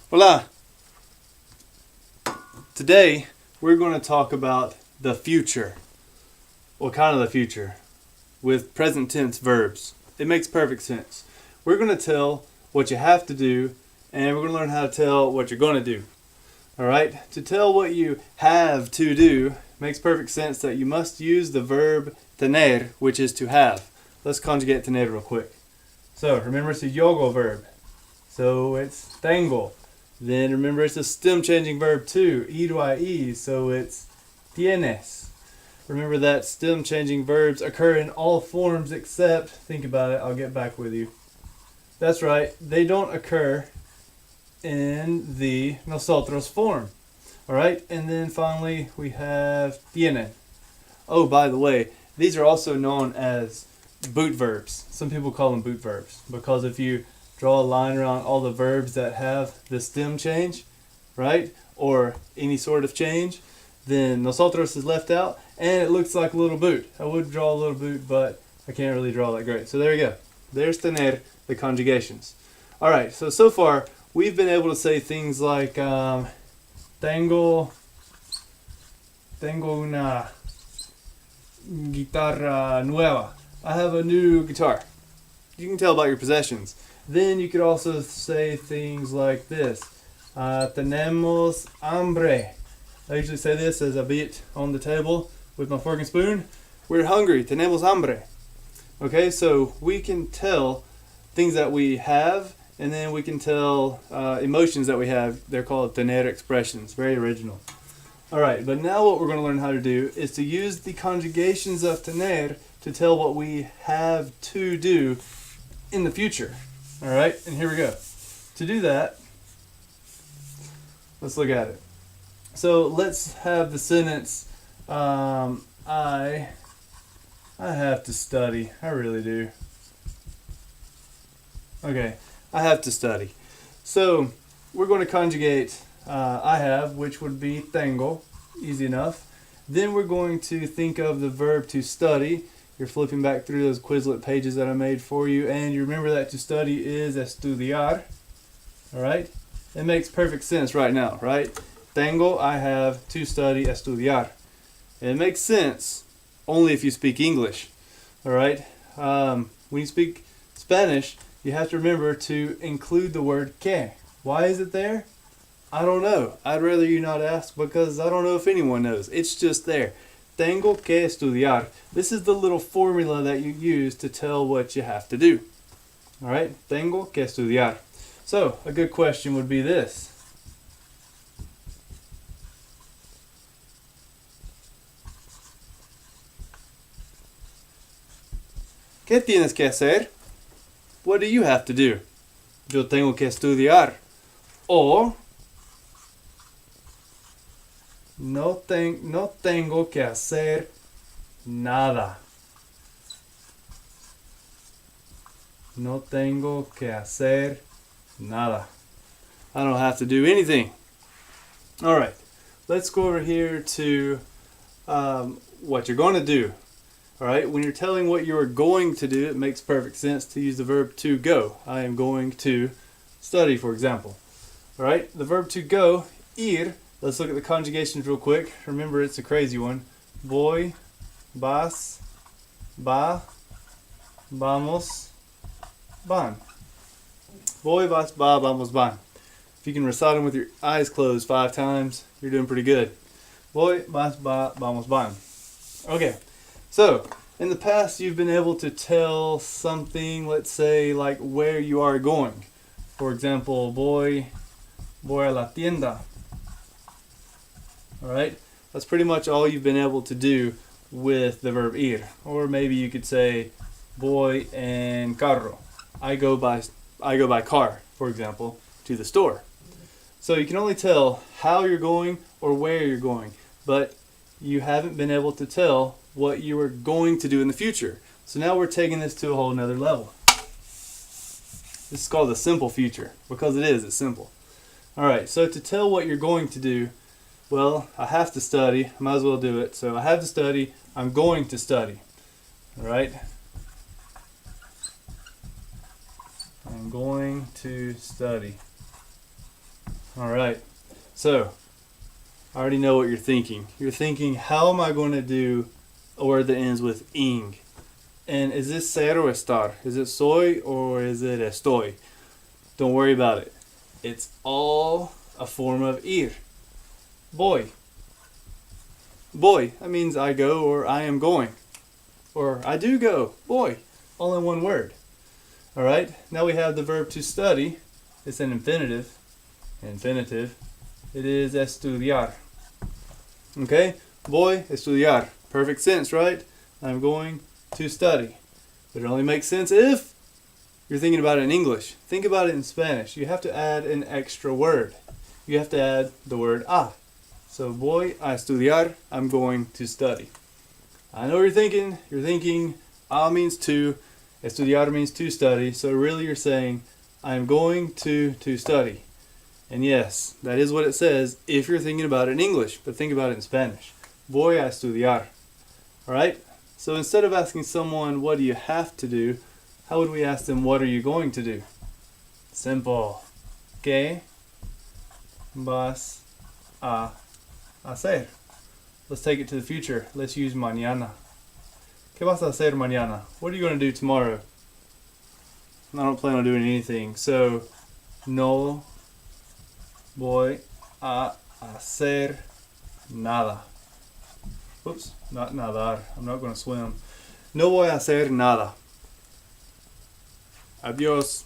Hola! Today we're going to talk about the future. Well, kind of the future with present tense verbs. It makes perfect sense. We're going to tell what you have to do, and we're going to learn how to tell what you're going to do. Alright? To tell what you have to do makes perfect sense that you must use the verb tener, which is to have. Let's conjugate tener real quick. So remember, it's a yogo verb. So it's tengo. Then remember, it's a stem changing verb too, ir, so it's tienes. Remember that stem changing verbs occur in all forms except, think about it, I'll get back with you. That's right, they don't occur in the nosotros form. Alright, and then finally we have tiene. Oh, by the way, these are also known as boot verbs. Some people call them boot verbs because if you draw a line around all the verbs that have the stem change, right, or any sort of change, then nosotros is left out and it looks like a little boot. I would draw a little boot, but I can't really draw that great. So there you go. There's tener, the conjugations. Alright, so far we've been able to say things like tengo una guitarra nueva. I have a new guitar. You can tell about your possessions. Then you could also say things like this. Tenemos hambre. I usually say this as I beat on the table with my fork and spoon. We're hungry. Tenemos hambre. Okay, so we can tell things that we have, and then we can tell emotions that we have. They're called tener expressions. Very original. Alright, but now what we're going to learn how to do is to use the conjugations of tener to tell what we have to do in the future. Alright, and here we go. To do that, let's look at it. So let's have the sentence, I have to study. I really do. Okay, I have to study. So we're going to conjugate I have, which would be tengo, easy enough. Then we're going to think of the verb to study. You're flipping back through those Quizlet pages that I made for you, and you remember that to study is estudiar. Alright? It makes perfect sense right now, right? Tengo, I have, to study, estudiar. And it makes sense only if you speak English. Alright? When you speak Spanish, you have to remember to include the word que. Why is it there? I don't know. I'd rather you not ask because I don't know if anyone knows. It's just there. Tengo que estudiar. This is the little formula that you use to tell what you have to do. Alright? Tengo que estudiar. So, a good question would be this. ¿Qué tienes que hacer? What do you have to do? Yo tengo que estudiar. Or, no tengo que hacer nada. No tengo que hacer nada. I don't have to do anything. Alright, let's go over here to what you're going to do. Alright, when you're telling what you're going to do, it makes perfect sense to use the verb to go. I am going to study, for example. Alright, the verb to go, ir. Let's look at the conjugations real quick. Remember, it's a crazy one. Voy, vas, va, vamos, van. Voy, vas, va, vamos, van. If you can recite them with your eyes closed 5 times, you're doing pretty good. Voy, vas, va, vamos, van. Okay, so in the past you've been able to tell something, let's say, like where you are going. For example, voy a la tienda. Alright, that's pretty much all you've been able to do with the verb ir. Or maybe you could say voy en carro. I go by car, for example, to the store. So you can only tell how you're going or where you're going, but you haven't been able to tell what you are going to do in the future. So now we're taking this to a whole nother level. This is called the simple future because it's simple. Alright, so to tell what you're going to do, well, I have to study. I might as well do it. So I have to study. I'm going to study. Alright? I'm going to study. All right. So, I already know what you're thinking. You're thinking, how am I going to do a word that ends with ing? And is this ser or estar? Is it soy or is it estoy? Don't worry about it. It's all a form of ir. Voy. Voy. That means I go or I am going. Or I do go. Voy. All in one word. All right. Now we have the verb to study. It's an infinitive. Infinitive. It is estudiar. Okay? Voy a estudiar. Perfect sense, right? I'm going to study. But it only makes sense if you're thinking about it in English. Think about it in Spanish. You have to add an extra word. You have to add the word a. So voy a estudiar. I'm going to study. I know what you're thinking. You're thinking a means to. Estudiar means to study. So really you're saying I'm going to study. And yes, that is what it says if you're thinking about it in English, but think about it in Spanish. Voy a estudiar. Alright? So instead of asking someone, what do you have to do, how would we ask them, what are you going to do? Simple. ¿Qué vas a hacer? Let's take it to the future. Let's use mañana. ¿Qué vas a hacer mañana? What are you going to do tomorrow? I don't plan on doing anything, so no voy a hacer nada. Oops, not nadar. I'm not going to swim. No voy a hacer nada. Adiós.